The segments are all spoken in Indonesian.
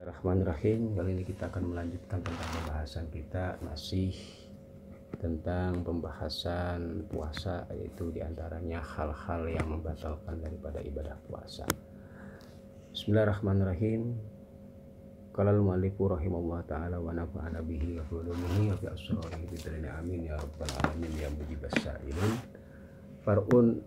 Bismillahirrahmanirrahim. Kali ini kita akan melanjutkan tentang pembahasan kita masih tentang pembahasan puasa, yaitu diantaranya hal-hal yang membatalkan daripada ibadah puasa. Bismillahirrahmanirrahim. Qala al-mu'allifu rahimahullah ta'ala wa nafa'ana bihi wa ulumihi wa bi asrarihi bidzalil amin ya rabbal alamin ya mujibas sa'ilin. Far'un,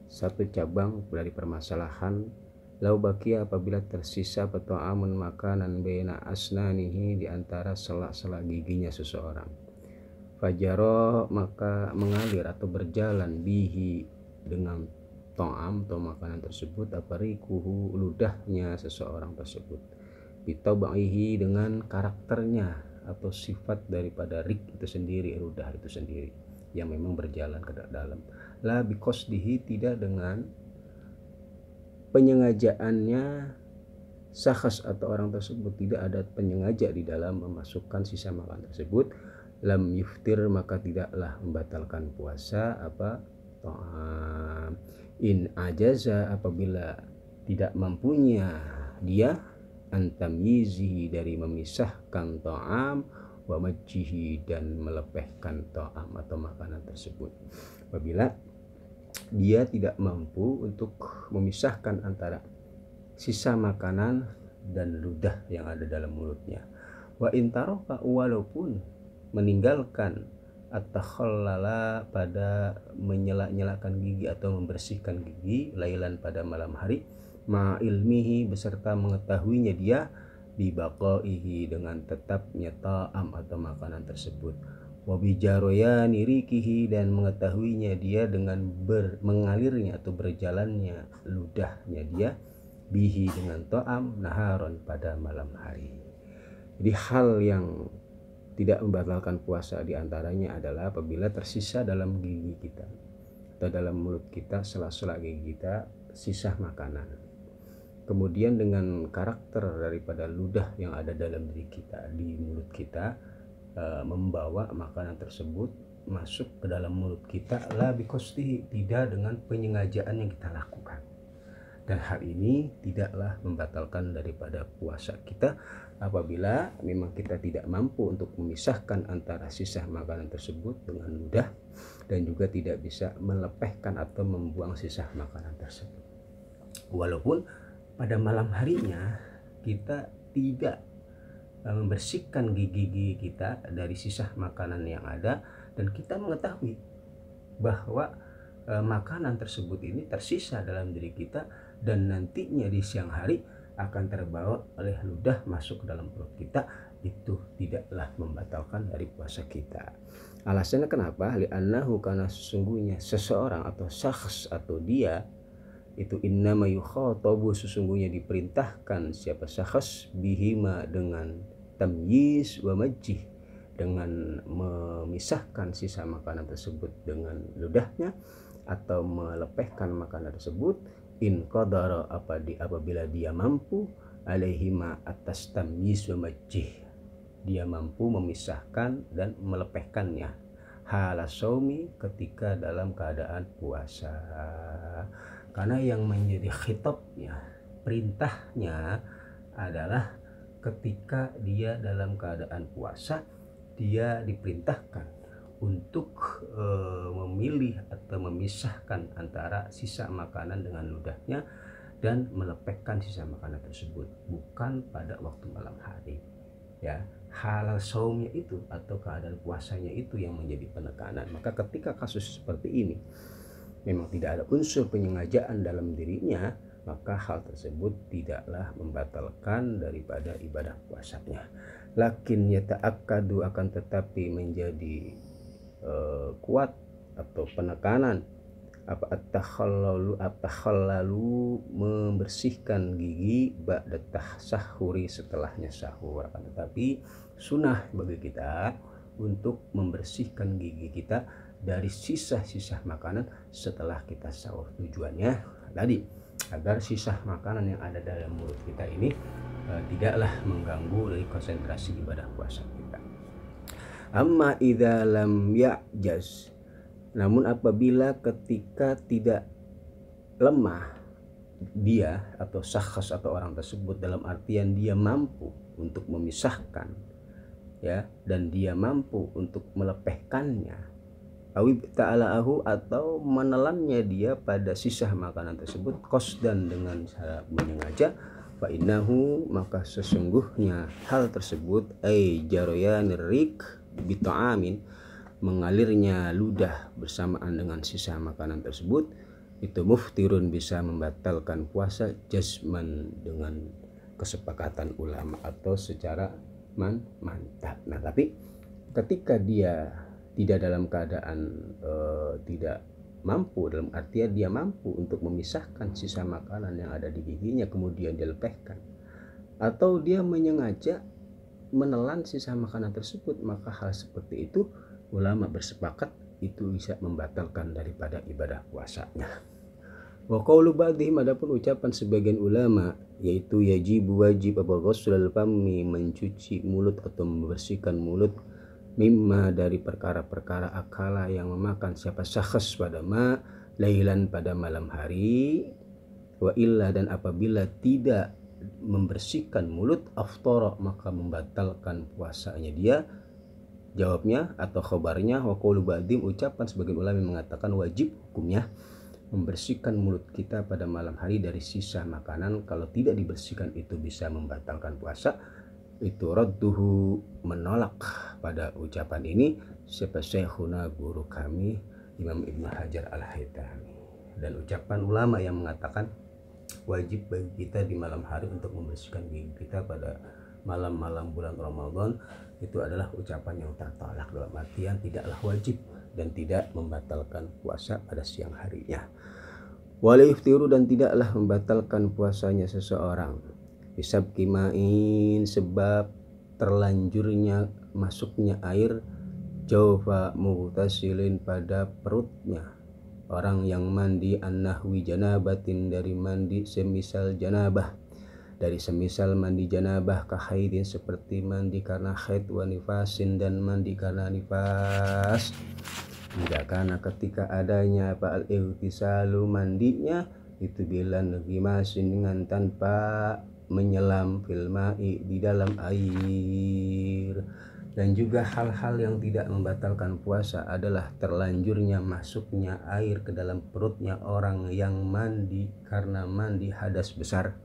satu cabang dari permasalahan. Lau bakia, apabila tersisa ta'amun makanan baina asnanihi, di antara sela-sela giginya seseorang. Fajaro, maka mengalir atau berjalan bihi dengan ta'am atau makanan tersebut, aparikuhu, ludahnya seseorang tersebut. Bitabaihi, dengan karakternya atau sifat daripada rik itu sendiri, ludah itu sendiri yang memang berjalan ke dalam. La biqasdihi, tidak dengan penyengajaannya syakhs atau orang tersebut, tidak ada penyengaja di dalam memasukkan sisa makan tersebut. Lam yuftir, maka tidaklah membatalkan puasa ta'am. In ajaza, apabila tidak mampunya dia antamyizihi, dari memisahkan ta'am, wa majjihi, dan melepehkan ta'am atau makanan tersebut. Apabila dia tidak mampu untuk memisahkan antara sisa makanan dan ludah yang ada dalam mulutnya. Wa intaroka, walaupun meninggalkan at-takhallala, pada menyela-nyelakan gigi atau membersihkan gigi, lailan, pada malam hari, ma ilmihi, beserta mengetahuinya dia, bibaqaihi, dengan tetapnya ta'am atau makanan tersebut. Wabijaroyani rikihi, dan mengetahuinya dia dengan mengalirnya atau berjalannya ludahnya dia, bihi, dengan ta'am, naharon, pada malam hari. Jadi hal yang tidak membatalkan puasa diantaranya adalah apabila tersisa dalam gigi kita atau dalam mulut kita, sela-sela gigi kita, sisa makanan. Kemudian dengan karakter daripada ludah yang ada dalam diri kita, di mulut kita, membawa makanan tersebut masuk ke dalam mulut kita, la biqasdihi, tidak dengan penyengajaan yang kita lakukan. Dan hal ini tidaklah membatalkan daripada puasa kita apabila memang kita tidak mampu untuk memisahkan antara sisa makanan tersebut dengan ludah, dan juga tidak bisa melepehkan atau membuang sisa makanan tersebut. Walaupun pada malam harinya kita tidak membersihkan gigi-gigi kita dari sisa makanan yang ada, dan kita mengetahui bahwa makanan tersebut ini tersisa dalam diri kita, dan nantinya di siang hari akan terbawa oleh ludah masuk ke dalam perut kita, itu tidaklah membatalkan dari puasa kita. Alasannya kenapa? Li'annahu, karena sesungguhnya seseorang atau syakhs atau dia itu innama yukhatabu, sesungguhnya diperintahkan siapa syakhs, bihima, dengan tamyiz wa majjih, dengan memisahkan sisa makanan tersebut dengan ludahnya atau melepehkan makanan tersebut, in qadara, apabila dia mampu, alaihima, atas tamyiz wa majjih, dia mampu memisahkan dan melepehkannya, hala shaumi, ketika dalam keadaan puasa. Karena yang menjadi khitabnya, perintahnya adalah ketika dia dalam keadaan puasa, dia diperintahkan untuk memilih atau memisahkan antara sisa makanan dengan ludahnya dan melepehkan sisa makanan tersebut, bukan pada waktu malam hari. Ya, halal saumnya itu atau keadaan puasanya itu yang menjadi penekanan. Maka ketika kasus seperti ini memang tidak ada unsur penyengajaan dalam dirinya, maka hal tersebut tidaklah membatalkan daripada ibadah puasanya. Lakin yata'akkadu, akan tetapi menjadi kuat atau penekanan at-takhallalu, membersihkan gigi, ba'da tahsahuri, setelahnya sahur. Akan tetapi sunnah bagi kita untuk membersihkan gigi kita dari sisa-sisa makanan setelah kita sahur. Tujuannya tadi agar sisa makanan yang ada dalam mulut kita ini tidaklah mengganggu dari konsentrasi ibadah puasa kita. Amma idza lam ya'jaz, namun apabila ketika tidak lemah dia atau syakhs atau orang tersebut dalam artian dia mampu untuk memisahkan, ya, dan dia mampu untuk melepehkannya, awib ta'ala'ahu atau menelannya dia pada sisa makanan tersebut qasdan dengan cara menyengaja, fa innahu maka sesungguhnya hal tersebut ay jarayanir rik bita'amin mengalirnya ludah bersamaan dengan sisa makanan tersebut itu muftirun bisa membatalkan puasa jazman dengan kesepakatan ulama atau secara mantap. Nah, tapi ketika dia tidak dalam keadaan tidak mampu, dalam artian dia mampu untuk memisahkan sisa makanan yang ada di giginya kemudian dilepehkan, atau dia menyengaja menelan sisa makanan tersebut, maka hal seperti itu ulama bersepakat itu bisa membatalkan daripada ibadah puasanya. Wa qaulu ba'dihim, adapun ucapan sebagian ulama yaitu wajib apa ghuslul fami mencuci mulut atau membersihkan mulut mimma dari perkara-perkara akala yang memakan siapa syakhs pada lailan pada malam hari, wa illa dan apabila tidak membersihkan mulut aftara maka membatalkan puasanya dia. Jawabnya atau khabarnya wa qaulu ba'dihim, ucapan sebagian ulama mengatakan wajib hukumnya membersihkan mulut kita pada malam hari dari sisa makanan. Kalau tidak dibersihkan itu bisa membatalkan puasa. Itu radduhu menolak pada ucapan ini siapa syekhuna guru kami Imam Ibnu Hajar Al-Haytami. Dan ucapan ulama yang mengatakan wajib bagi kita di malam hari untuk membersihkan gigi kita pada malam-malam bulan Ramadan itu adalah ucapan yang tertolak, dalam artian tidaklah wajib dan tidak membatalkan puasa pada siang harinya. Wala yuftiru dan tidaklah membatalkan puasanya seseorang bisab kimain sebab terlanjurnya masuknya air jawfa mughtasilin pada perutnya orang yang mandi an-nahwi janabatin dari mandi semisal janabah, dari semisal mandi janabah kahaidin seperti mandi karena haid wa nifasin dan mandi karena nifas. Tidak karena ketika adanya apa al-ightisalu mandinya itu bilan gimasin dengan tanpa menyelam filmai di dalam air. Dan juga hal-hal yang tidak membatalkan puasa adalah terlanjurnya masuknya air ke dalam perutnya orang yang mandi karena mandi hadas besar.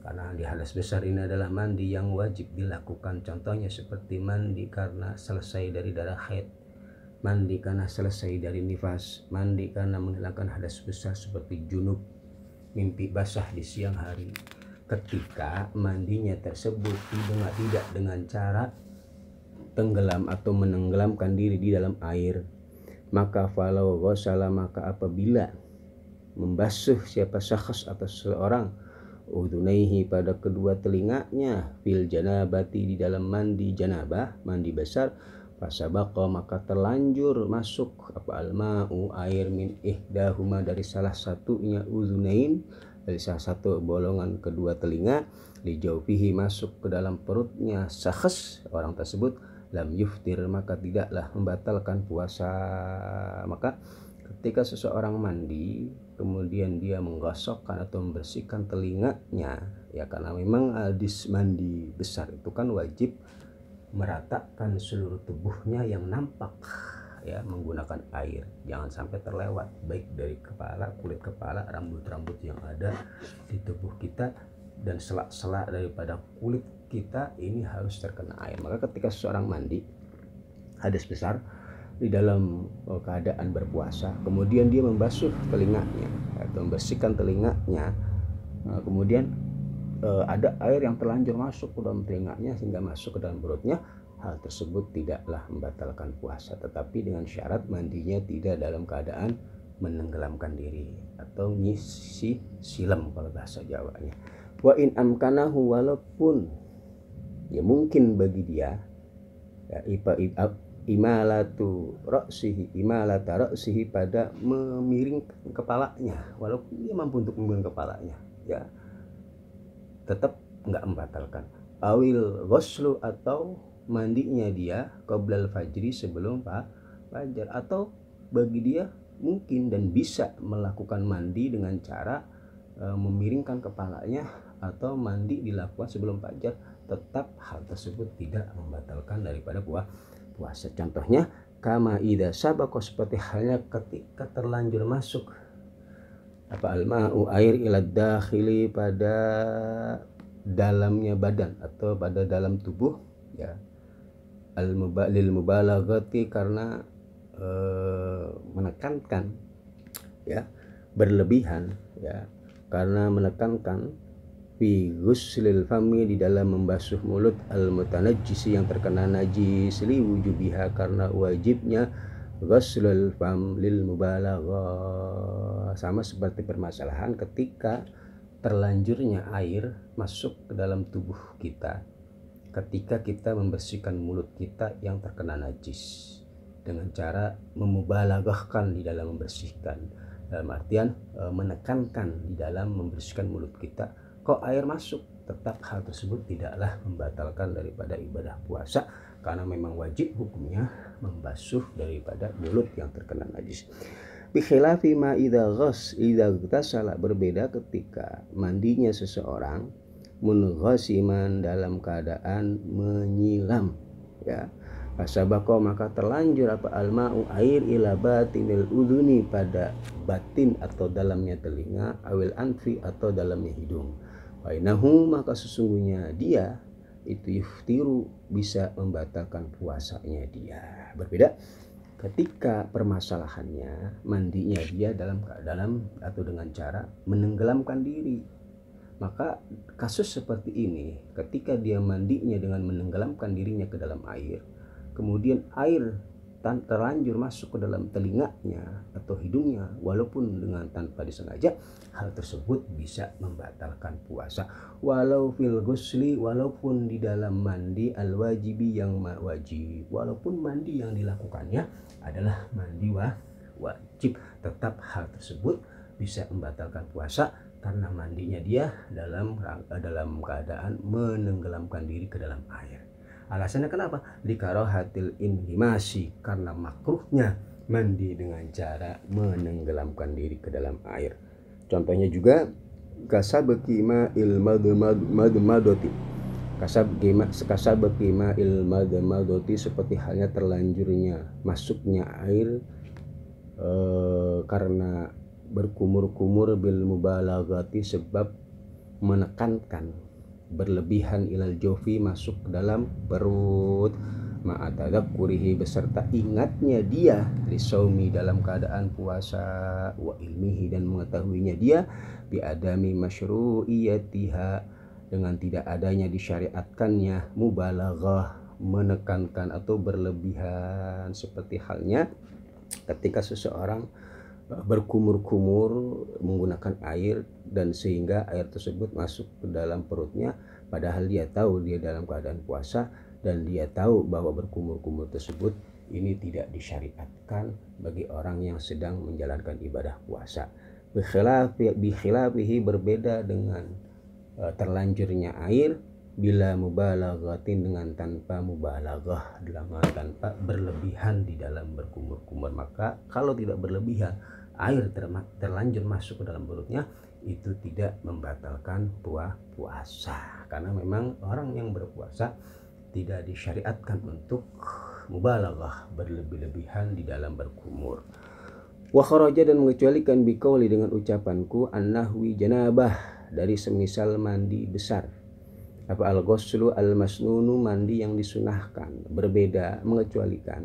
Karena mandi hadas besar ini adalah mandi yang wajib dilakukan, contohnya seperti mandi karena selesai dari darah haid, mandi karena selesai dari nifas, mandi karena menghilangkan hadas besar seperti junub, mimpi basah di siang hari. Ketika mandinya tersebut tidak dengan cara tenggelam atau menenggelamkan diri di dalam air, maka falau ghasala maka apabila membasuh siapa syakhs atau seorang udunaihi pada kedua telinganya fil janabati di dalam mandi janabah, mandi besar, fasabaqa maka terlanjur masuk apa alma'u air min ihdahuma dari salah satunya uzunain, dari salah satu bolongan kedua telinga, dijaufihi masuk ke dalam perutnya syakhs orang tersebut, lam yuftir maka tidaklah membatalkan puasa. Maka ketika seseorang mandi kemudian dia menggosokkan atau membersihkan telinganya, ya karena memang hadis mandi besar itu kan wajib meratakan seluruh tubuhnya yang nampak, ya menggunakan air, jangan sampai terlewat baik dari kepala, kulit kepala, rambut-rambut yang ada di tubuh kita dan selak-selak daripada kulit kita ini harus terkena air. Maka ketika seseorang mandi hadas besar di dalam keadaan berpuasa, kemudian dia membasuh telinganya atau membersihkan telinganya, kemudian ada air yang terlanjur masuk ke dalam telinganya sehingga masuk ke dalam perutnya, hal tersebut tidaklah membatalkan puasa, tetapi dengan syarat mandinya tidak dalam keadaan menenggelamkan diri atau ngisi silam kalau bahasa Jawanya. Wa in amkanahu, walaupun ya mungkin bagi dia ya, imalata ra'sihi pada memiringkan kepalanya, walaupun dia mampu untuk memiringkan kepalanya, ya tetap enggak membatalkan. Awil ghuslu atau mandinya dia qoblal fajri sebelum fajar, atau bagi dia mungkin dan bisa melakukan mandi dengan cara memiringkan kepalanya atau mandi dilakukan sebelum fajar, tetap hal tersebut tidak membatalkan daripada puasa. Contohnya kama idza sabaqa, seperti halnya ketika terlanjur masuk al-ma'u, air, ila dakhili, pada dalamnya badan atau pada dalam tubuh, ya, lil mubalaghati, karena menekankan, ya, berlebihan, ya, karena menekankan fi ghuslil fami, di dalam membasuh mulut, al mutanajjisi, yang terkena najis, li wujubiha, karena wajibnya ghuslul fam lil mubalaghah. Sama seperti permasalahan ketika terlanjurnya air masuk ke dalam tubuh kita ketika kita membersihkan mulut kita yang terkena najis dengan cara memubalaghahkan di dalam membersihkan, dalam artian menekankan di dalam membersihkan mulut kita. Kok air masuk, tetap hal tersebut tidaklah membatalkan daripada ibadah puasa, karena memang wajib hukumnya membasuh daripada mulut yang terkena najis. Bikhilafi ma idza ghtasala, berbeda ketika mandinya seseorang munghasiman, dalam keadaan menyilam, ya, fasabaqo, maka terlanjur al-ma'u, air, ila batinil udhuni, pada batin atau dalamnya telinga, awil anfi, atau dalamnya hidung. Fainahu, maka sesungguhnya dia itu yuftiru, bisa membatalkan puasanya dia. Berbeda ketika permasalahannya mandinya dia dalam keadaan atau dengan cara menenggelamkan diri. Maka kasus seperti ini, ketika dia mandinya dengan menenggelamkan dirinya ke dalam air, kemudian air terlanjur masuk ke dalam telinganya atau hidungnya, walaupun dengan tanpa disengaja, hal tersebut bisa membatalkan puasa. Walau fil ghusli, walaupun di dalam mandi al wajibi, yang wajib, walaupun mandi yang dilakukannya adalah mandi wajib, tetap hal tersebut bisa membatalkan puasa, karena mandinya dia dalam keadaan menenggelamkan diri ke dalam air. Alasannya kenapa? Likarahatil inhimasi, karena makruhnya mandi dengan cara menenggelamkan diri ke dalam air. Contohnya juga kasabqi ma'il madmadoti, kasabqi ma'il madmadoti, seperti halnya terlanjurnya masuknya air karena berkumur-kumur, bil mubalaghati, sebab menekankan, berlebihan, ilal jofi, masuk ke dalam perut, ma'atadakkurihi, beserta ingatnya dia, lisaumi, dalam keadaan puasa, wa ilmihi, dan mengetahuinya dia, biadami masyru'iyatiha, dengan tidak adanya disyariatkannya mubalaghah, menekankan atau berlebihan, seperti halnya ketika seseorang berkumur-kumur menggunakan air, dan sehingga air tersebut masuk ke dalam perutnya, padahal dia tahu dia dalam keadaan puasa, dan dia tahu bahwa berkumur-kumur tersebut ini tidak disyariatkan bagi orang yang sedang menjalankan ibadah puasa. Bikhilafihi, berbeda dengan terlanjurnya air, bila mubalaghatin, dengan tanpa mubalaghah, dengan tanpa berlebihan di dalam berkumur-kumur. Maka kalau tidak berlebihan, air terlanjur masuk ke dalam perutnya, itu tidak membatalkan puasa, karena memang orang yang berpuasa tidak disyariatkan untuk mubalaghah, berlebih-lebihan di dalam berkumur. Wa kharaja, dan mengecualikan biqauli, dengan ucapanku, an-nahwi janabah, dari semisal mandi besar, al-ghuslu al-masnunu, mandi yang disunahkan. Berbeda, mengecualikan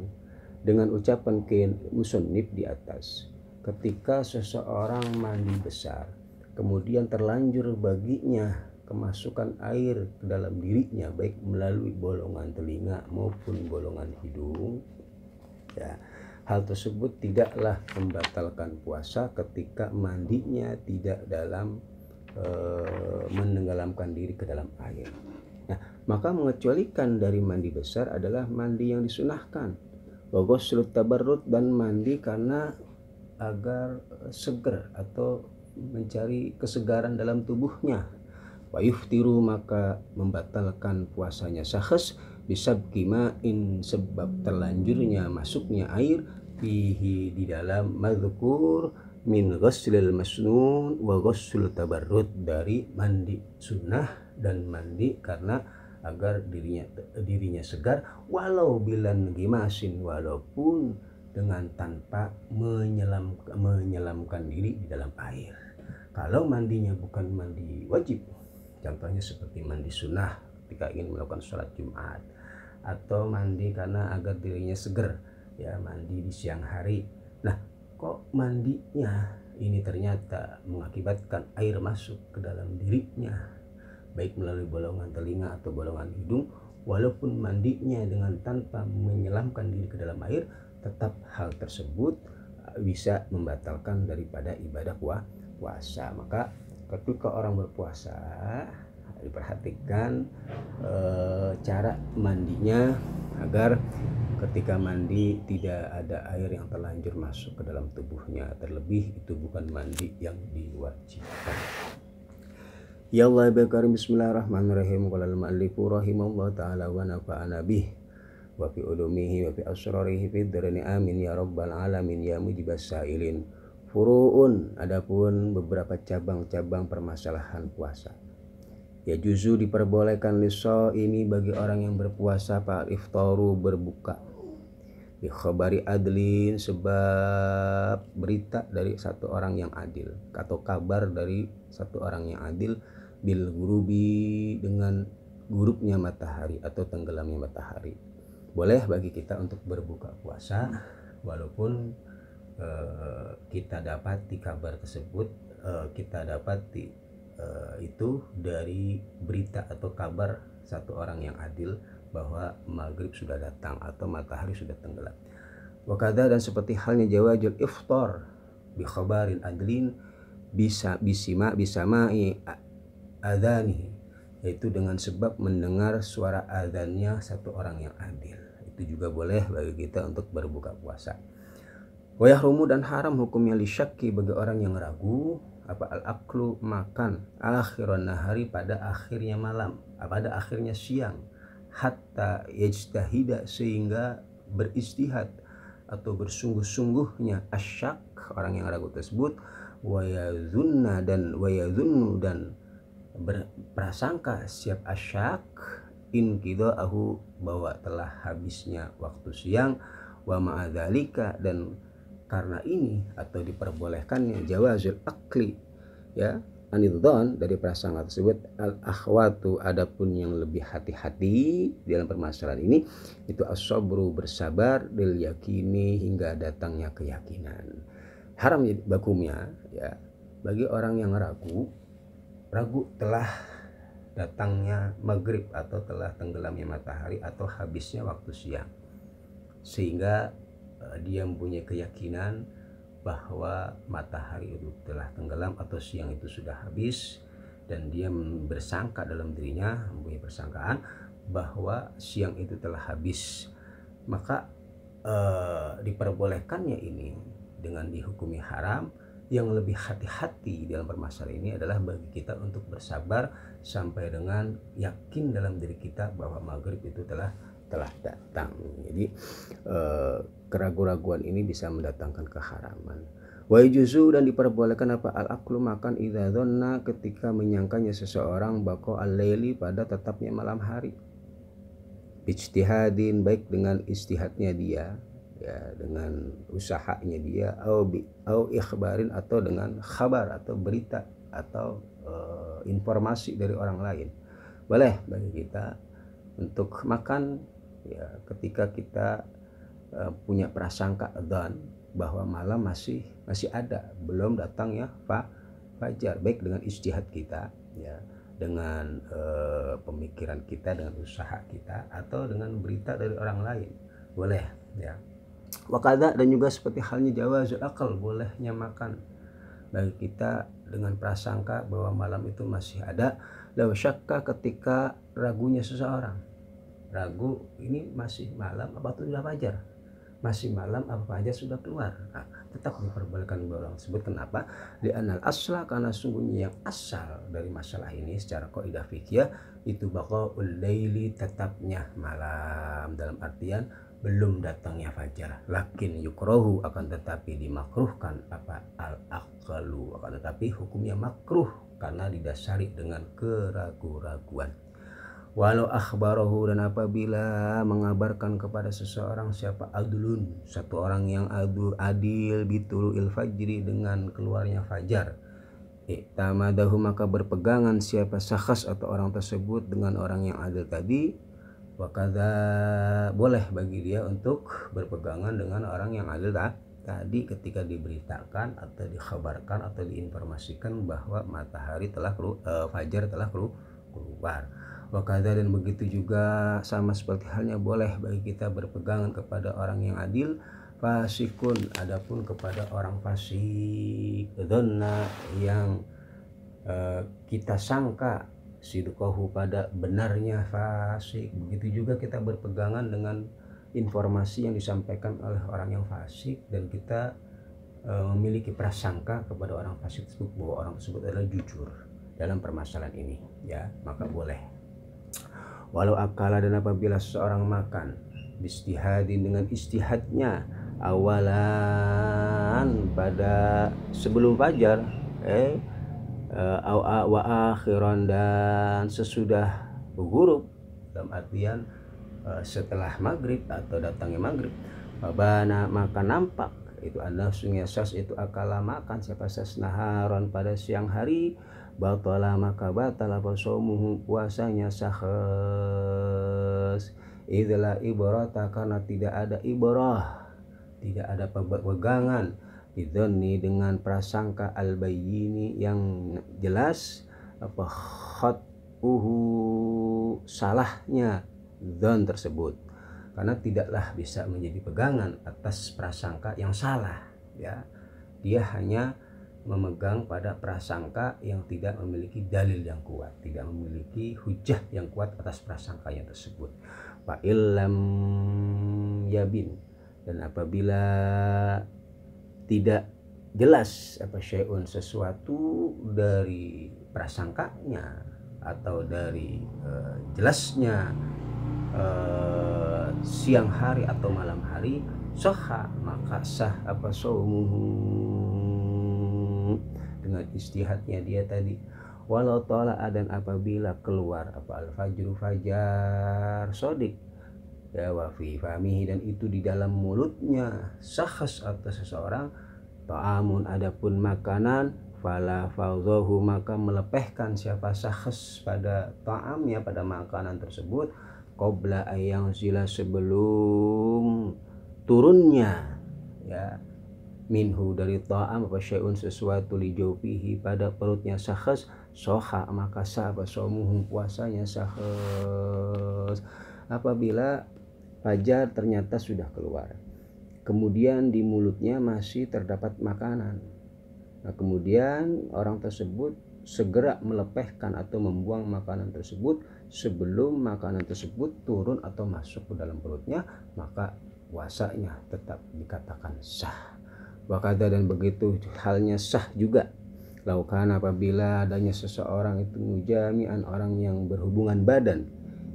dengan ucapan musannif di atas, ketika seseorang mandi besar kemudian terlanjur baginya kemasukan air ke dalam dirinya, baik melalui bolongan telinga maupun bolongan hidung, ya, hal tersebut tidaklah membatalkan puasa ketika mandinya tidak dalam menenggelamkan diri ke dalam air. Nah, maka mengecualikan dari mandi besar adalah mandi yang disunahkan, ghuslut tabarrud, dan mandi karena agar seger atau mencari kesegaran dalam tubuhnya. Wa yuftiru, maka membatalkan puasanya sahas, bisabqi ma'in, sebab terlanjurnya masuknya air, fihi, di dalam madzkur, min ghuslil masnun wa ghusl tabarrud, dari mandi sunnah dan mandi karena agar dirinya segar, walau bilan gimasin, walaupun dengan tanpa menyelamkan diri di dalam air. Kalau mandinya bukan mandi wajib, contohnya seperti mandi sunnah ketika ingin melakukan sholat Jumat, atau mandi karena agar dirinya segar, ya mandi di siang hari. Nah, kok mandinya ini ternyata mengakibatkan air masuk ke dalam dirinya, baik melalui bolongan telinga atau bolongan hidung, walaupun mandinya dengan tanpa menyelamkan diri ke dalam air, tetap hal tersebut bisa membatalkan daripada ibadah puasa. Maka ketika orang berpuasa, diperhatikan cara mandinya agar ketika mandi tidak ada air yang terlanjur masuk ke dalam tubuhnya, terlebih itu bukan mandi yang diwajibkan. Ya Allah ya Karim, bismillahirrahmanirrahim. Qala al-mu'allifu rahimallahu ta'ala wa nafa'ana bih wa fi ulumihi wa fi asrarihi fi dharani amin ya rabbal alamin ya mujibas sa'ilin. Furu'un, adapun beberapa cabang-cabang permasalahan puasa. Ya juzu diperbolehkan ini bagi orang yang berpuasa pak iftaru, berbuka bi khabari adlin, sebab berita dari satu orang yang adil atau kabar dari satu orang yang adil, bil gurubi, dengan gurubnya matahari atau tenggelamnya matahari. Boleh bagi kita untuk berbuka puasa walaupun kita dapati kabar tersebut, kita dapati itu dari berita atau kabar satu orang yang adil bahwa maghrib sudah datang atau matahari sudah tenggelam. Wakada, dan seperti halnya jawazul iftar bi khabarin adlin bisa bisama'i adani, yaitu dengan sebab mendengar suara adzannya satu orang yang adil. Itu juga boleh bagi kita untuk berbuka puasa. Wa yahrumu, dan haram hukumnya lisyakki bagi orang yang ragu, apa al-aklu, makan, akhiran nahari, pada akhirnya malam, pada akhirnya siang, hatta yajtahida, sehingga beristihad atau bersungguh-sungguhnya asyak, orang yang ragu tersebut, wa yadhunnu, dan berprasangka siap asyak, in qida'ahu, bahwa telah habisnya waktu siang, wa ma'adzalika, dan karena ini atau diperbolehkannya jawazul akli, ya anidhan, dari prasangka tersebut, al akhwatu, adapun yang lebih hati-hati dalam permasalahan ini itu as-sabru, bersabar, lil yakini, hingga datangnya keyakinan. Haram bakumnya, ya bagi orang yang ragu telah datangnya maghrib atau telah tenggelamnya matahari atau habisnya waktu siang, sehingga dia mempunyai keyakinan bahwa matahari itu telah tenggelam atau siang itu sudah habis, dan dia bersangka dalam dirinya, mempunyai persangkaan bahwa siang itu telah habis. Maka diperbolehkannya ini dengan dihukumi haram. Yang lebih hati-hati dalam permasalahan ini adalah bagi kita untuk bersabar sampai dengan yakin dalam diri kita bahwa maghrib itu telah datang. Jadi keraguan-raguan ini bisa mendatangkan keharaman. Wa yujuzu, dan diperbolehkan apa al-aklu, makan, idza dhanna, ketika menyangkanya seseorang baqa al-laili, pada tetapnya malam hari, ijtihadin, baik dengan istihadnya dia, ya dengan usahanya dia, au ikhbarin, atau dengan khabar atau berita atau informasi dari orang lain. Boleh bagi kita untuk makan, ya ketika kita punya prasangka dzan bahwa malam masih ada, belum datang ya fajar, baik dengan ijtihad kita, ya dengan pemikiran kita, dengan usaha kita, atau dengan berita dari orang lain, boleh ya. Wakada, dan juga seperti halnya jawazul akal, bolehnya makan bagi kita dengan prasangka bahwa malam itu masih ada, law syakka, ketika ragunya seseorang, ragu ini masih malam apa sudah fajar, masih malam apa fajar sudah keluar, nah, tetap diperbolehkan orang tersebut. Kenapa? Li'anal asla, karena sungguhnya yang asal dari masalah ini secara kaidah fikih itu baqaul laili, tetapnya malam, dalam artian belum datangnya fajar. Lakin yukrohu, akan tetapi dimakruhkan apa al-aqlu, akan tetapi hukumnya makruh karena didasari dengan keraguan-raguan. Walau akhbarahu, dan apabila mengabarkan kepada seseorang siapa adlun, satu orang yang adil bitulu'il fajri, dengan keluarnya fajar, iktamadahu, maka berpegangan siapa syakhs atau orang tersebut dengan orang yang adil tadi. Wakada, boleh bagi dia untuk berpegangan dengan orang yang adil tadi ketika diberitakan atau dikhabarkan atau diinformasikan bahwa matahari telah fajar telah keluar. Wakada, dan begitu juga sama seperti halnya boleh bagi kita berpegangan kepada orang yang adil. Fasikun, adapun kepada orang fasik, donna, yang kita sangka sidqahu, pada benarnya fasik, begitu juga kita berpegangan dengan informasi yang disampaikan oleh orang yang fasik dan kita memiliki prasangka kepada orang fasik tersebut bahwa orang tersebut adalah jujur dalam permasalahan ini, ya, maka boleh. Walau akala, dan apabila seseorang makan bistihadin, dengan istihadnya, awalan, pada sebelum fajar, wa akhiran, dan sesudah ghurub, dalam artian setelah maghrib atau datangnya maghrib, bana, maka nampak itu adalah sungai sas, itu akala makan siapa sas, naharon, pada siang hari, batala, maka batala pasomuhu, puasanya sahas, idla ibarata, karena tidak ada ibarah, tidak ada pegangan, bidhonni, dengan prasangka, al-bayyini, yang jelas, apa khatuhu, salahnya dzon tersebut, karena tidaklah bisa menjadi pegangan atas prasangka yang salah, ya, dia hanya memegang pada prasangka yang tidak memiliki dalil yang kuat, tidak memiliki hujah yang kuat atas prasangka yang tersebut. Fa illam yabin, dan apabila tidak jelas apa syai'un, sesuatu dari prasangkanya atau dari jelasnya siang hari atau malam hari, sahha, maka sah apa saumuhu, dengan istihadnya dia tadi. Walau tala'a, dan apabila keluar apa al-fajru, fajar sodik, ya, wa fi famihi, dan itu di dalam mulutnya syakhs atau seseorang, ta'amun, adapun makanan, fala fawzahu, maka melepehkan siapa syakhs pada ta'amnya, pada makanan tersebut, qabla ayang sila, sebelum turunnya, ya, minhu, dari ta'am, apa syai'un, sesuatu, li jawfihi, pada perutnya syakhs, soha, maka sah apa somuhu, puasanya syakhs. Apabila fajar ternyata sudah keluar, kemudian di mulutnya masih terdapat makanan, nah kemudian orang tersebut segera melepehkan atau membuang makanan tersebut sebelum makanan tersebut turun atau masuk ke dalam perutnya, maka puasanya tetap dikatakan sah. Wakada, dan begitu halnya sah juga laukan, apabila adanya seseorang itu mujami'an, orang yang berhubungan badan,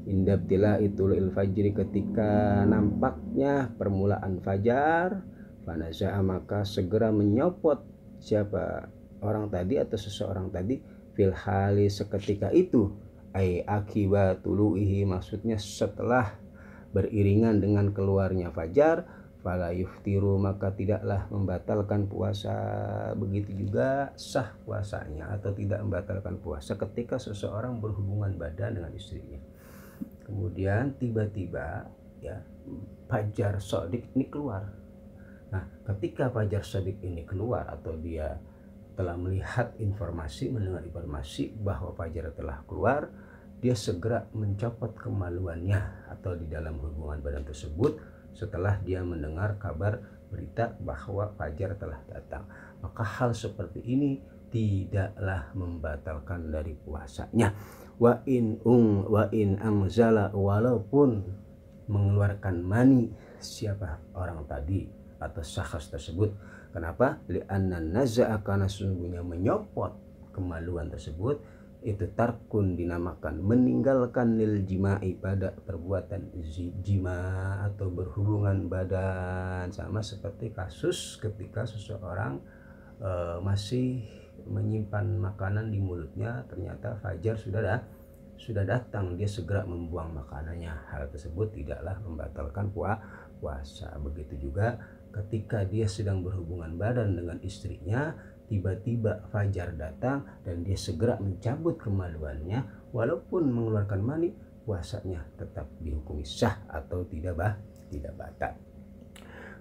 indabtila itu il fajri, ketika nampaknya permulaan fajar, fanaza'a, maka segera menyopot siapa orang tadi atau seseorang tadi, fil hali, seketika itu, ai akibatuluhi, maksudnya setelah beriringan dengan keluarnya fajar, fala yuftiru, maka tidaklah membatalkan puasa, begitu juga sah puasanya atau tidak membatalkan puasa ketika seseorang berhubungan badan dengan istrinya. Kemudian tiba-tiba, ya, fajar shadiq ini keluar. Nah, ketika fajar shadiq ini keluar atau dia telah melihat informasi, mendengar informasi bahwa fajar telah keluar, dia segera mencopot kemaluannya atau di dalam hubungan badan tersebut setelah dia mendengar kabar berita bahwa fajar telah datang. Maka hal seperti ini tidaklah membatalkan dari puasanya. Wa in angzala, walaupun mengeluarkan mani siapa orang tadi atau syakhs tersebut. Kenapa? Li'anna naza'a, karena sesungguhnya menyopot kemaluan tersebut, itu tarkun dinamakan meninggalkan lil jima'i pada perbuatan jima atau berhubungan badan, sama seperti kasus ketika seseorang masih menyimpan makanan di mulutnya, ternyata fajar sudah datang, dia segera membuang makanannya. Hal tersebut tidaklah membatalkan puasa. Begitu juga ketika dia sedang berhubungan badan dengan istrinya, tiba-tiba fajar datang dan dia segera mencabut kemaluannya, walaupun mengeluarkan mani, puasanya tetap dihukumi sah atau tidak batal.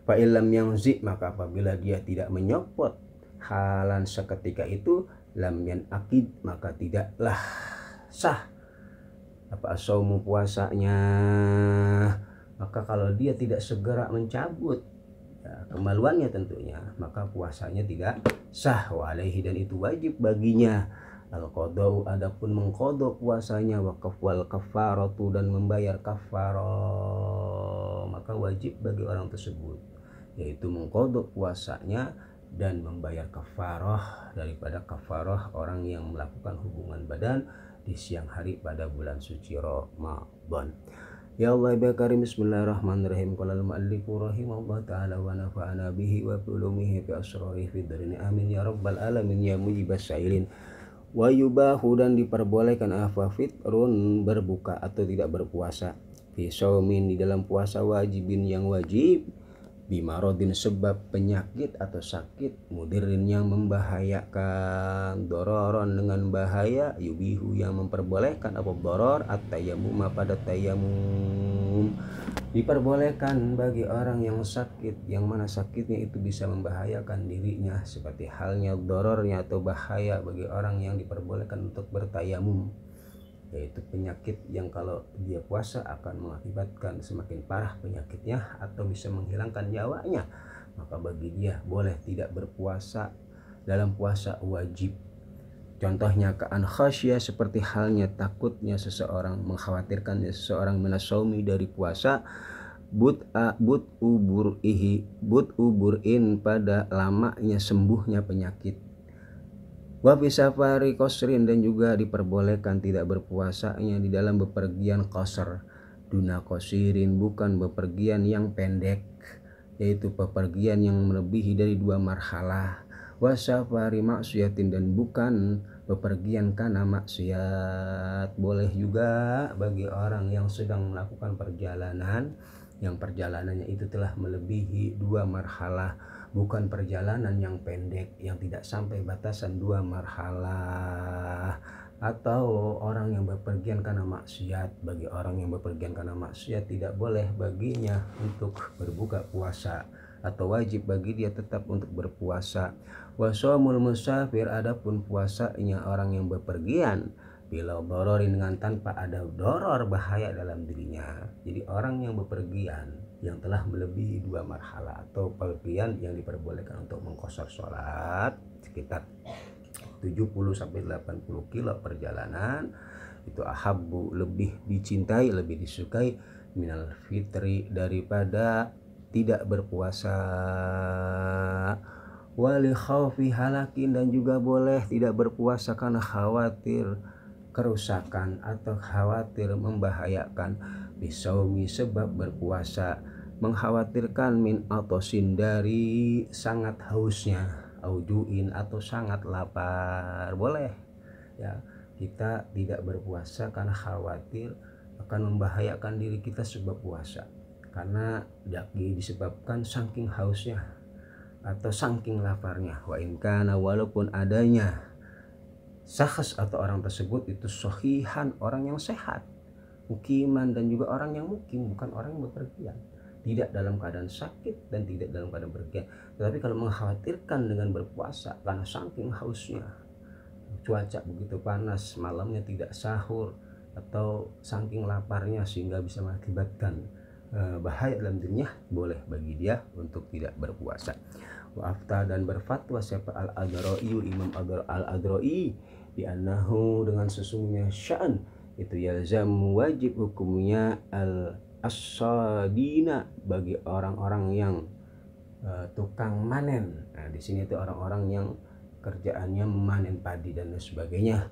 Fa illam yanzi, maka apabila dia tidak menyopot halan seketika itu, lam yanaqid, maka tidaklah sah saumu puasanya. Maka kalau dia tidak segera mencabut kemaluannya tentunya, maka puasanya tidak sah. Wa alaihi, dan itu wajib baginya al-qadau, adapun mengqadha puasanya, wa wal kafaratu, dan membayar kafarah. Maka wajib bagi orang tersebut yaitu mengqadha puasanya dan membayar kafarah daripada kafarah orang yang melakukan hubungan badan di siang hari pada bulan suci Ramadan. Ya Allah ya Karim, bismillahirrahmanirrahim. Qala al-mu'allifu rahimahullah ta'ala wa nafa'ana bihi wa bulumihi fi asrarihi fi darini amin ya rabbal alamin ya mujibas sa'ilin. Wa yubahu, dan diperbolehkan fitrun, berbuka atau tidak berpuasa, fi shaumin, di dalam puasa, wajibin, yang wajib, bimarodin, sebab penyakit atau sakit, mudirin, yang membahayakan, dororon, dengan bahaya, yubihu, yang memperbolehkan apa doror, at-tayammum, pada tayamum. Diperbolehkan bagi orang yang sakit, yang mana sakitnya itu bisa membahayakan dirinya, seperti halnya dorornya atau bahaya bagi orang yang diperbolehkan untuk bertayamum, yaitu penyakit yang kalau dia puasa akan mengakibatkan semakin parah penyakitnya atau bisa menghilangkan nyawanya, maka bagi dia boleh tidak berpuasa dalam puasa wajib. Contohnya ka'an khasyah, seperti halnya takutnya seseorang, mengkhawatirkan seseorang minasaumi, dari puasa, burin, pada lamanya sembuhnya penyakit. Wa fi safari qasrin, dan juga diperbolehkan tidak berpuasanya di dalam bepergian qasr, duna qasirin, bukan bepergian yang pendek, yaitu bepergian yang melebihi dari 2 marhalah. Wa safari maksiatin, dan bukan bepergian karena maksiat. Boleh juga bagi orang yang sedang melakukan perjalanan yang perjalanannya itu telah melebihi 2 marhalah, bukan perjalanan yang pendek yang tidak sampai batasan 2 marhalah. Atau orang yang bepergian karena maksiat, bagi orang yang bepergian karena maksiat tidak boleh baginya untuk berbuka puasa, atau wajib bagi dia tetap untuk berpuasa. Wa shaumul musafir, adapun puasanya orang yang bepergian, bila dororin, dengan tanpa ada doror, bahaya dalam dirinya. Jadi orang yang bepergian yang telah melebihi 2 marhalah, atau pergian yang diperbolehkan untuk mengqashar sholat sekitar 70-80 kilo perjalanan, itu ahabbu, lebih dicintai, lebih disukai, minal fitri, daripada tidak berpuasa. Wali khaufi halakin, dan juga boleh tidak berpuasa karena khawatir kerusakan atau khawatir membahayakan, bisaumi, sebab berpuasa mengkhawatirkan, min atosin, dari sangat hausnya, aujuin, atau sangat lapar. Boleh ya kita tidak berpuasa karena khawatir akan membahayakan diri kita sebab puasa, karena disebabkan saking hausnya atau saking laparnya. Wa in kana, walaupun adanya syakhs atau orang tersebut itu sohihan, orang yang sehat, mukiman, dan juga orang yang mukim, bukan orang yang bepergian, tidak dalam keadaan sakit dan tidak dalam keadaan bepergian. Tetapi kalau mengkhawatirkan dengan berpuasa karena saking hausnya, cuaca begitu panas, malamnya tidak sahur, atau saking laparnya sehingga bisa mengakibatkan bahaya dalam dirinya, boleh bagi dia untuk tidak berpuasa. Wa afta, dan berfatwa siapa al-Adrai, Imam al-Adrai, bi annahu, dengan sesungguhnya sya'an itu yalzam, wajib hukumnya al-asadina, bagi orang-orang yang tukang manen. Nah, di sini itu orang-orang yang kerjaannya memanen padi dan sebagainya,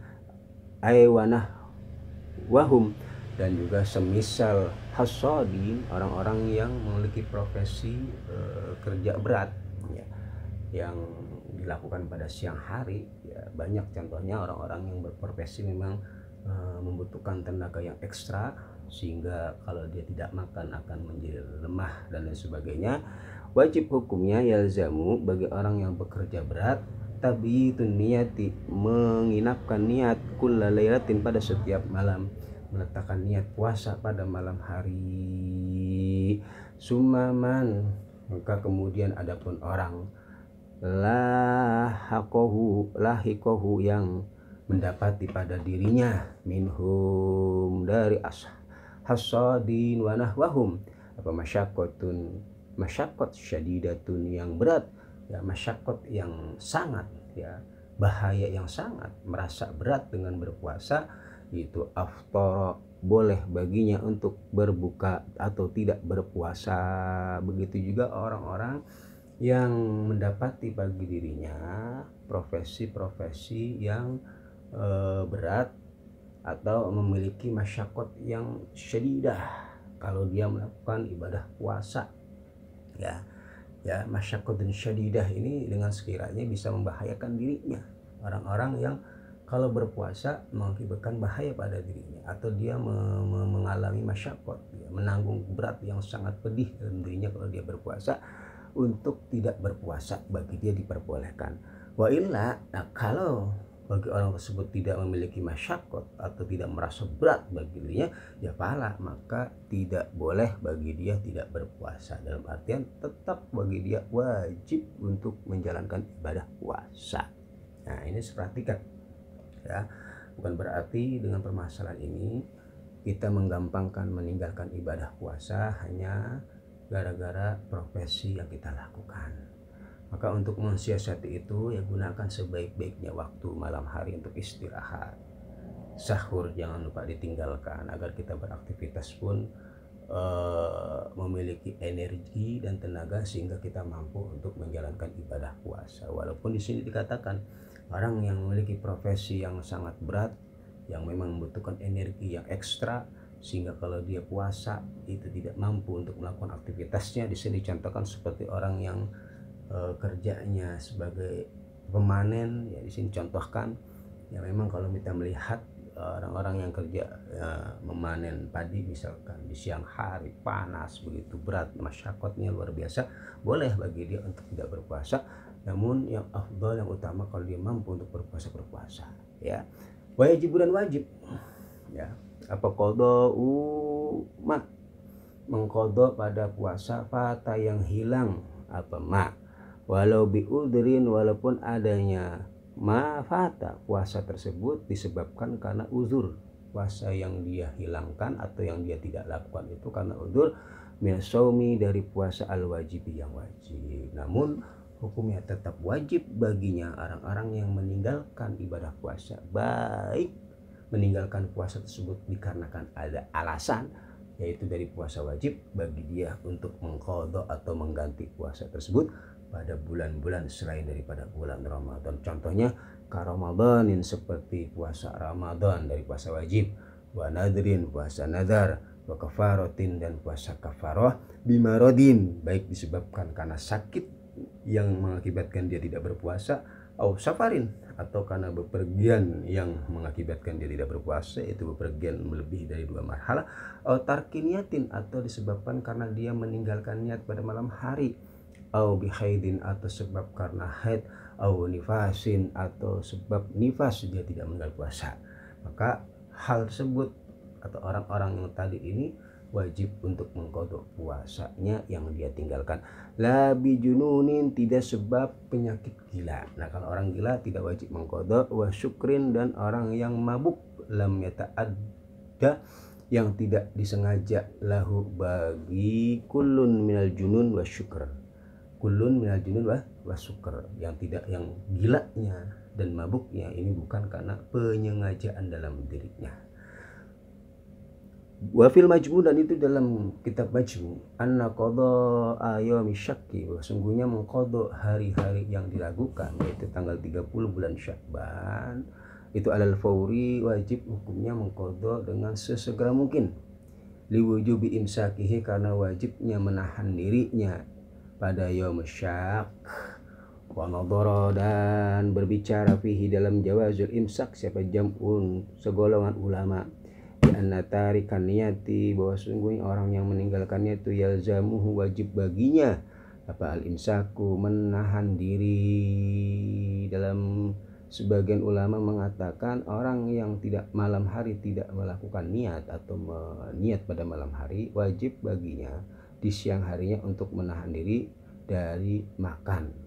aywanah wahum, dan juga semisal hasodin, orang-orang yang memiliki profesi kerja berat ya, yang dilakukan pada siang hari ya. Banyak contohnya orang-orang yang berprofesi memang membutuhkan tenaga yang ekstra, sehingga kalau dia tidak makan akan menjadi lemah dan lain sebagainya. Wajib hukumnya yalzamu bagi orang yang bekerja berat tabitun niyati, menginapkan niat kullalailatin, pada setiap malam, meletakkan niat puasa pada malam hari. Sumaman, maka kemudian adapun orang lahikohu yang mendapati pada dirinya minhum dari hasadin wa nahwahum apa masyakot syadidatun, yang berat ya, masyakot yang sangat ya, bahaya yang sangat, merasa berat dengan berpuasa, itu aftara, boleh baginya untuk berbuka atau tidak berpuasa. Begitu juga orang-orang yang mendapati bagi dirinya profesi-profesi yang berat atau memiliki masyakot yang syadidah kalau dia melakukan ibadah puasa ya. Masyakot dan syadidah ini dengan sekiranya bisa membahayakan dirinya. Orang-orang yang kalau berpuasa mengakibatkan bahaya pada dirinya, atau dia mengalami masyakot ya, menanggung berat yang sangat pedih dalam dirinya kalau dia berpuasa, untuk tidak berpuasa bagi dia diperbolehkan. Wa illa, nah kalau bagi orang tersebut tidak memiliki masyakot atau tidak merasa berat bagi dirinya ya pahala, maka tidak boleh bagi dia tidak berpuasa, dalam artian tetap bagi dia wajib untuk menjalankan ibadah puasa. Nah ini perhatikan ya, bukan berarti dengan permasalahan ini kita menggampangkan meninggalkan ibadah puasa hanya gara-gara profesi yang kita lakukan. Maka untuk mensiasati itu ya gunakan sebaik-baiknya waktu malam hari untuk istirahat. Sahur jangan lupa ditinggalkan agar kita beraktivitas pun memiliki energi dan tenaga sehingga kita mampu untuk menjalankan ibadah puasa. Walaupun di sini dikatakan orang yang memiliki profesi yang sangat berat, yang memang membutuhkan energi yang ekstra, sehingga kalau dia puasa itu tidak mampu untuk melakukan aktivitasnya. Di sini dicontohkan seperti orang yang kerjanya sebagai pemanen ya, di sini contohkan ya, memang kalau kita melihat orang-orang yang kerja memanen padi misalkan di siang hari panas begitu berat, masyakotnya luar biasa, boleh bagi dia untuk tidak berpuasa. Namun yang afdal, yang utama kalau dia mampu untuk berpuasa ya. Wajib dan wajib ya, apa qada'u ma, mengqada pada puasa fata yang hilang apa ma, walau biudrin, walaupun adanya ma fata, puasa tersebut disebabkan karena uzur, puasa yang dia hilangkan atau yang dia tidak lakukan itu karena uzur, min shaumi, dari puasa al wajib yang wajib. Namun hukumnya tetap wajib baginya orang-orang yang meninggalkan ibadah puasa, baik meninggalkan puasa tersebut dikarenakan ada alasan, yaitu dari puasa wajib, bagi dia untuk mengqadha atau mengganti puasa tersebut pada bulan-bulan selain daripada bulan Ramadan. Contohnya Ramadan seperti puasa Ramadan dari puasa wajib, wa nadrin, puasa nadar, wa kafaratin, dan puasa kafarah, bimarodin, baik disebabkan karena sakit yang mengakibatkan dia tidak berpuasa, au safarin, atau karena bepergian yang mengakibatkan dia tidak berpuasa, itu bepergian lebih dari 2 marhalah, au tarkiniyatin, atau disebabkan karena dia meninggalkan niat pada malam hari, au bihaidin, atau sebab karena haid, au nifasin, atau sebab nifas dia tidak meninggal puasa. Maka hal tersebut atau orang-orang yang tadi ini wajib untuk mengqadha puasanya yang dia tinggalkan. La bijununin, tidak sebab penyakit gila. Nah kalau orang gila tidak wajib mengqadha, wa syukrin, dan orang yang mabuk, lam yata'adda, yang tidak disengaja, lahu bagi kullun minal junun wa syukr, kullun minal junun wa syukr, yang tidak, yang gilanya dan mabuknya ini bukan karena penyengajaan dalam dirinya. Wa fil majmu', dan itu dalam kitab majmu', anna qadha ayami syakki, sesungguhnya mengqadha hari-hari yang diragukan, yaitu tanggal 30 bulan Sya'ban, itu alal fauri, wajib hukumnya mengqadha dengan sesegera mungkin. Liwujubi imsakihi, karena wajibnya menahan dirinya pada yaum syak. Wa nadhara, dan berbicara fihi dalam jawazul imsak siapa jam'un segolongan ulama, bi anna tarikan niyati, bahwa sungguhnya orang yang meninggalkannya itu yalzamuhu, wajib baginya apa al imsaku, menahan diri. Dalam sebagian ulama mengatakan orang yang tidak malam hari tidak melakukan niat atau niat pada malam hari, wajib baginya di siang harinya untuk menahan diri dari makan.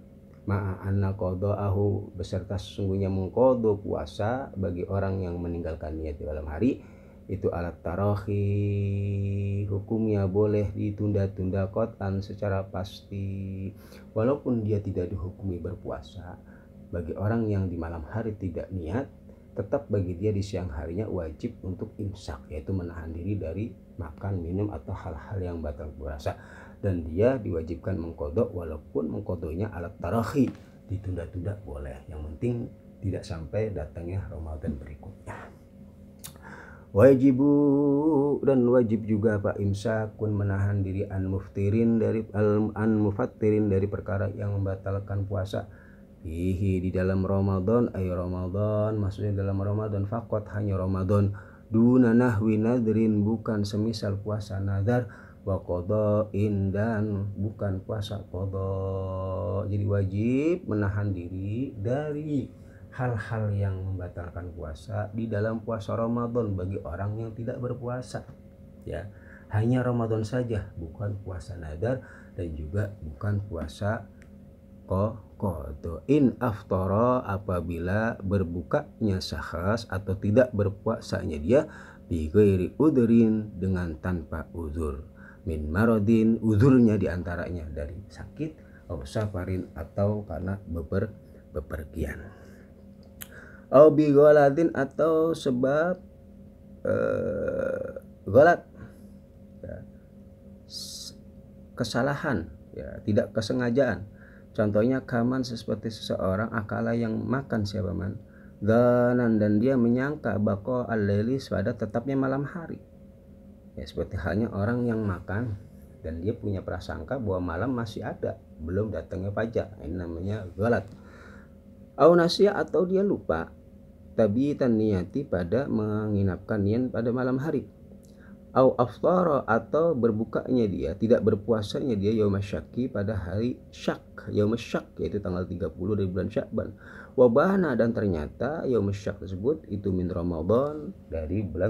Ma'anna qada'ahu, beserta sesungguhnya mengqadha puasa bagi orang yang meninggalkan niat di malam hari itu alat tarahi, hukumnya boleh ditunda-tunda qat'an secara pasti, walaupun dia tidak dihukumi berpuasa. Bagi orang yang di malam hari tidak niat, tetap bagi dia di siang harinya wajib untuk imsak, yaitu menahan diri dari makan, minum atau hal-hal yang batal puasa, dan dia diwajibkan mengqadha, walaupun mengqadhanya alat tarahi, ditunda-tunda boleh, yang penting tidak sampai datangnya Ramadan berikutnya. Wajibu, dan wajib juga Pak imsakun, menahan diri an muftirin, dari an mufattirin, dari perkara yang membatalkan puasa, fihi, di dalam Ramadan, ay Ramadan, maksudnya dalam Ramadan faqat, hanya Ramadan, duna nahwi nadrin, bukan semisal puasa nazar, wa qada'in, dan bukan puasa qada. Jadi wajib menahan diri dari hal-hal yang membatalkan puasa di dalam puasa Ramadan bagi orang yang tidak berpuasa, ya. Hanya Ramadan saja, bukan puasa nadar dan juga bukan puasa qada. In aftara, apabila berbukanya sahas atau tidak berpuasanya dia, bi ghairi udhrin, dengan tanpa uzur, min maradin, uzurnya diantaranya dari sakit, atau safarin, atau karena bepergian, au bi ghaladin, atau sebab ghalat, ya, kesalahan, ya, tidak kesengajaan. Contohnya kaman, seperti seseorang akala yang makan siapa man, dhanan, dan dia menyangka baqo al-laili, pada tetapnya malam hari, ya, seperti halnya orang yang makan dan dia punya prasangka bahwa malam masih ada, belum datangnya fajar, ini namanya ghalat. Au nasya, atau dia lupa, tabitan niyati, pada menginapkan niat pada malam hari. Au aftara, atau berbukanya dia, tidak berpuasanya dia, yaumasyaki, pada hari syak, yaumasyak, yaitu tanggal 30 dari bulan Sya'ban. Wabana, dan ternyata yaumasyak tersebut itu min Ramadan, dari bulan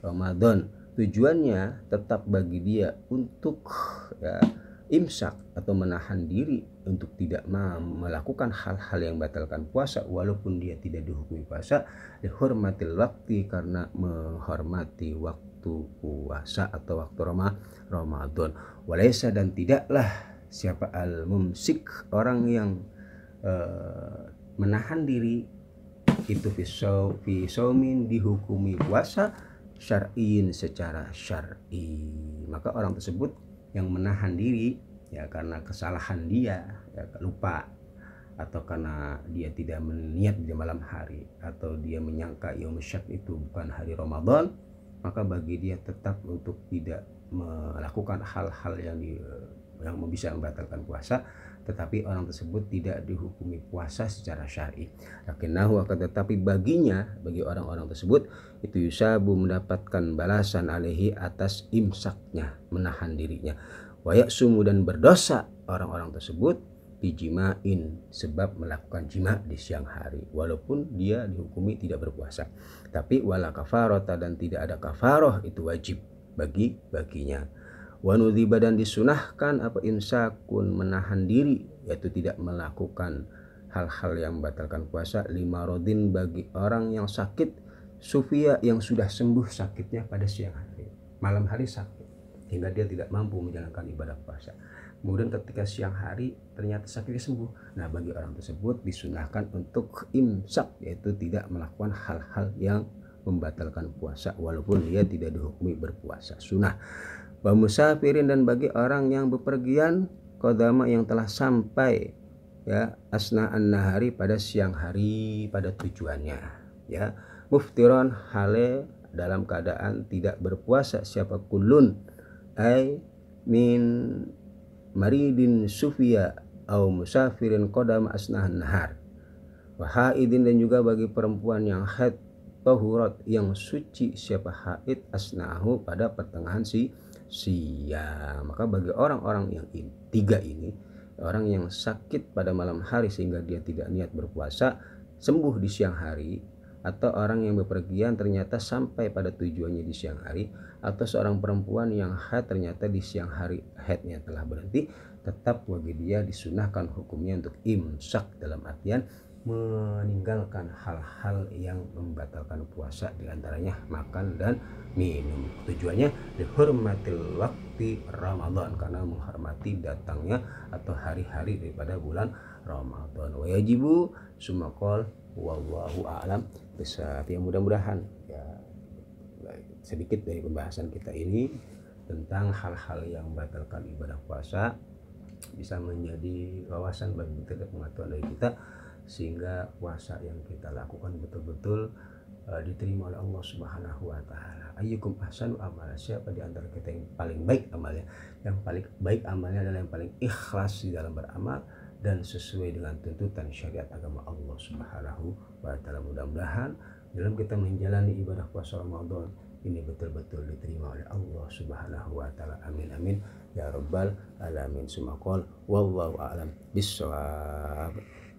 Ramadan. Tujuannya tetap bagi dia untuk, ya, imsak atau menahan diri untuk tidak melakukan hal-hal yang membatalkan puasa, walaupun dia tidak dihukumi puasa, dihormatil waktu, karena menghormati waktu puasa atau waktu Ramadan. Walaysa, dan tidaklah siapa al-mumsik, orang yang menahan diri itu fi saumin, dihukumi puasa, syar'in, secara syar'i. Maka orang tersebut yang menahan diri, ya, karena kesalahan dia, ya, lupa, atau karena dia tidak meniat di malam hari, atau dia menyangka yaumusyak itu bukan hari Ramadan, maka bagi dia tetap untuk tidak melakukan hal-hal yang bisa membatalkan puasa, tetapi orang tersebut tidak dihukumi puasa secara syar'i. Lakinnahu, akan tetapi baginya, bagi orang-orang tersebut itu yusabu, mendapatkan balasan alaihi, atas imsaknya, menahan dirinya. Wa ya'sumu, dan berdosa orang-orang tersebut bijimain, sebab melakukan jima di siang hari, walaupun dia dihukumi tidak berpuasa. Tapi wala kafarata, dan tidak ada kafaroh, itu wajib baginya. Wa nudhiba, dan disunahkan apa imsakun, menahan diri, yaitu tidak melakukan hal-hal yang membatalkan puasa, lima rodin, bagi orang yang sakit, sufia, yang sudah sembuh sakitnya pada siang hari, malam hari sakit hingga dia tidak mampu menjalankan ibadah puasa, kemudian ketika siang hari ternyata sakitnya sembuh, nah bagi orang tersebut disunahkan untuk imsak, yaitu tidak melakukan hal-hal yang membatalkan puasa walaupun dia tidak dihukumi berpuasa, sunnah. Wa musafirin, dan bagi orang yang bepergian, qadama, yang telah sampai, ya, asna'an nahari, pada siang hari, pada tujuannya. ya. Muftiron hale dalam keadaan tidak berpuasa siapa kulun ay min maridin sufia au musafirin qadam asnahan nahar. Wa haidin, dan juga bagi perempuan yang haid tahurat yang suci siapa haid asnahu pada pertengahan siang. Maka bagi orang-orang yang tiga ini, orang yang sakit pada malam hari sehingga dia tidak niat berpuasa, sembuh di siang hari, atau orang yang bepergian ternyata sampai pada tujuannya di siang hari, atau seorang perempuan yang haid ternyata di siang hari haidnya telah berhenti, tetap bagi dia disunahkan hukumnya untuk imsak, dalam artian meninggalkan hal-hal yang membatalkan puasa, diantaranya makan dan minum. Tujuannya dihormatil waktu Ramadan, karena menghormati datangnya atau hari-hari daripada bulan Ramadan. Wa yajibu sumakol wallahu a'lam bishawab. Ya, mudah-mudahan ya sedikit dari pembahasan kita ini tentang hal-hal yang membatalkan ibadah puasa bisa menjadi wawasan bagi kita dan pengetahuan dari kita, sehingga puasa yang kita lakukan betul-betul diterima oleh Allah Subhanahu wa taala. Ayyukum ahsanu amala, siapa di antara kita yang paling baik amalnya? Yang paling baik amalnya adalah yang paling ikhlas di dalam beramal dan sesuai dengan tuntutan syariat agama Allah Subhanahu wa taala. Mudah-mudahan dalam kita menjalani ibadah puasa Ramadan ini betul-betul diterima oleh Allah Subhanahu wa taala. Amin amin ya rabbal alamin. Sumakol wallahu a'lam bishawab.